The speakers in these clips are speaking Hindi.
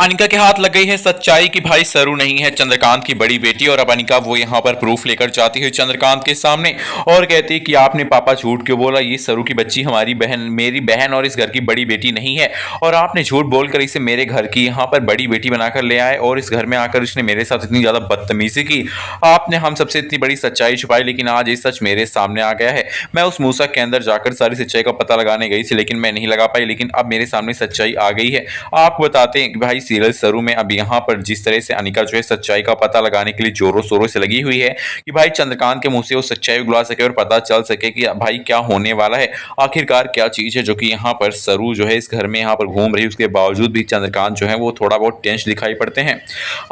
अनिका के हाथ लग गई है सच्चाई कि भाई सरू नहीं है चंद्रकांत की बड़ी बेटी। और अब अनिका वो यहाँ पर प्रूफ लेकर जाती है चंद्रकांत के सामने और कहती है कि आपने पापा झूठ क्यों बोला, ये सरू की बच्ची हमारी बहन, मेरी बहन और इस घर की बड़ी बेटी नहीं है। और आपने झूठ बोलकर इसे मेरे घर की यहाँ पर बड़ी बेटी बनाकर ले आए और इस घर में आकर इसने मेरे साथ इतनी ज्यादा बदतमीजी की। आपने हम सबसे इतनी बड़ी सच्चाई छुपाई, लेकिन आज ये सच मेरे सामने आ गया है। मैं उस मूसक के अंदर जाकर सारी सच्चाई का पता लगाने गई थी, लेकिन मैं नहीं लगा पाई, लेकिन अब मेरे सामने सच्चाई आ गई है। आप बताते हैं कि भाई सीरियल सरू में अब यहाँ पर जिस तरह से अनिका जो है सच्चाई का पता लगाने के लिए जोरों शोरों से लगी हुई है कि भाई चंद्रकांत के मुंह से वो सच्चाई उगला सके और पता चल सके कि भाई क्या होने वाला है, आखिरकार क्या चीज है जो कि यहाँ पर सरू जो है इस घर में यहाँ पर घूम रही है। उसके बावजूद भी चंद्रकांत जो है वो थोड़ा बहुत टेंस दिखाई पड़ते हैं।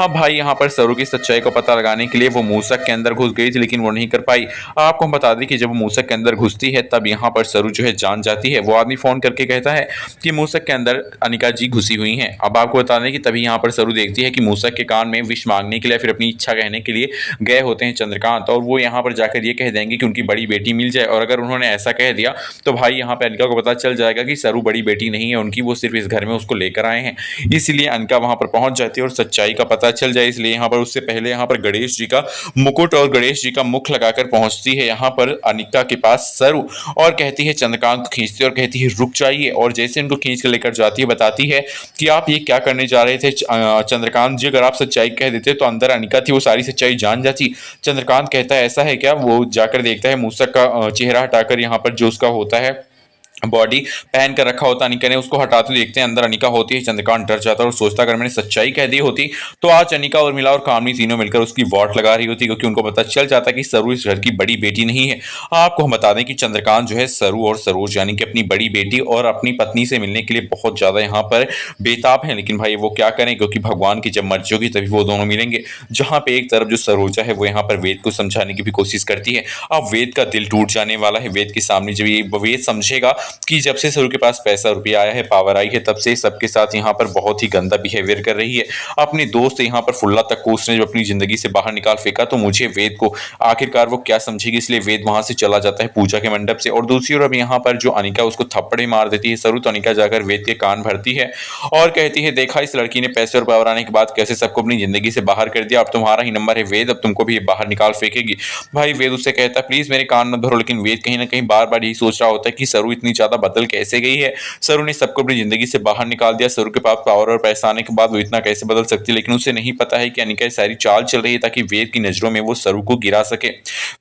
अब भाई यहाँ पर सरू की सच्चाई का पता लगाने के लिए वो मूसक के अंदर घुस गई थी, लेकिन वो नहीं कर पाई। आपको हम बता दें कि जब वो मूसक के अंदर घुसती है तब यहाँ पर सरू जो है जान जाती है। वो आदमी फोन करके कहता है कि मूसक के अंदर अनिका जी घुसी हुई हैं। अब आपको बता दें कि तभी यहाँ पर सरू देखती है कि मूसक के कान में विश मांगने के लिए फिर अपनी इच्छा कहने के लिए गए होते हैं चंद्रकांत, और वो यहाँ पर जाकर ये कह देंगे कि उनकी बड़ी बेटी मिल जाए। और अगर उन्होंने ऐसा कह दिया तो भाई यहाँ पर अनिका को पता चल जाएगा कि सरू बड़ी बेटी नहीं है उनकी, वो सिर्फ इस घर में उसको लेकर आए हैं। इसलिए अनिका वहां पर पहुंच जाती है और सच्चाई का पता चल जाए, इसलिए यहाँ पर उससे पहले यहाँ पर गणेश जी का मुकुट और गणेश जी का मुख लगाकर पहुंचती है यहाँ पर अनिका के पास सरू, और कहती है चंद्रकांत को खींचती है और कहती है रुक जाइए। और जैसे उनको खींच कर लेकर जाती है बताती है कि आप ये क्या करने जा रहे थे चंद्रकांत जी, अगर आप सच्चाई कह देते तो अंदर अनिका थी वो सारी सच्चाई जान जाती। चंद्रकांत कहता है ऐसा है क्या। वो जाकर देखता है मूसक का चेहरा हटाकर यहाँ पर जो उसका होता है बॉडी पहन कर रखा होता अनिका ने, उसको हटाते देखते हैं अंदर अनिका होती है। चंद्रकांत डर जाता है और सोचता अगर मैंने सच्चाई कह दी होती तो आज अनिका और मिला और कामनी तीनों मिलकर उसकी वॉट लगा रही होती, क्योंकि उनको पता चल जाता कि सरू इस घर की बड़ी बेटी नहीं है। आपको हम बता दें कि चंद्रकांत जो है सरू और सरोज यानी कि अपनी बड़ी बेटी और अपनी पत्नी से मिलने के लिए बहुत ज्यादा यहाँ पर बेताब है, लेकिन भाई वो क्या करें क्योंकि भगवान की जब मर्जी होगी तभी वो दोनों मिलेंगे। जहाँ पे एक तरफ जो सरोजा है वो यहाँ पर वेद को समझाने की भी कोशिश करती है। अब वेद का दिल टूट जाने वाला है। वेद के सामने जब ये वेद समझेगा कि जब से के पास पैसा रुपया आया है, पावर आई है, तब से सबके साथ यहाँ पर बहुत ही गंदा बिहेवियर कर रही है। अपने दोस्त यहाँ पर फुल्ला तक को उसने जब अपनी जिंदगी से बाहर निकाल फेंका तो मुझे वेद को आखिरकार वो क्या समझेगी, इसलिए वेद वहां से चला जाता है पूजा के मंडप से। और दूसरी ओर अब यहाँ पर जो अनिका उसको थप्पड़ मार देती है सरू, तो अनिका जाकर वेद के कान भरती है और कहती है देखा इस लड़की ने पैसे और पावर आने के बाद कैसे सबको अपनी जिंदगी से बाहर कर दिया, अब तुम्हारा ही नंबर है वेद, अब तुमको भी बाहर निकाल फेंकेगी। भाई वेद उससे कहता है प्लीज मेरे कान मत भरो, लेकिन वेद कहीं ना कहीं बार बार यही सोच रहा होता है कि सरू इतनी ज्यादा बदल कैसे गई है। सरू ने सबको अपनी जिंदगी से बाहर निकाल दिया, सरू के पास पावर और पैसा आने के बाद वो इतना कैसे बदल सकती है, लेकिन उसे नहीं पता है कि अनिका सारी चाल चल रही है ताकि वेद की नजरों में वो सरू को गिरा सके।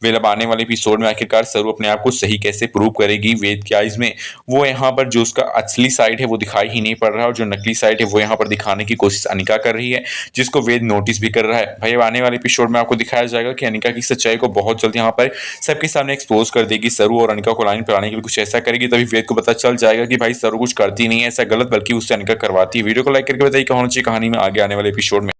वेद अब आने वाले एपिसोड में आखिरकार सरू अपने आप को सही कैसे प्रूव करेगी वेद की आइज में। वो यहाँ पर जो उसका असली साइड है वो दिखाई ही नहीं पड़ रहा, और जो नकली साइड है वो यहाँ पर दिखाने की कोशिश अनिका कर रही है, जिसको वेद नोटिस भी कर रहा है। भाई अब आने वाले एपिसोड में आपको दिखाया जाएगा कि अनिका की सच्चाई को बहुत जल्द यहाँ पर सबके सामने एक्सपोज कर देगी सरू, और अनिका को लाइन पर आने के लिए कुछ ऐसा करेगी तभी वेद को पता चल जाएगा कि भाई सरू कुछ करती नहीं है ऐसा गलत, बल्कि उससे अनिका करवाती है। वीडियो को लाइक करके बताइए कौन सी कहानी में आगे आने वाले एपिसोड में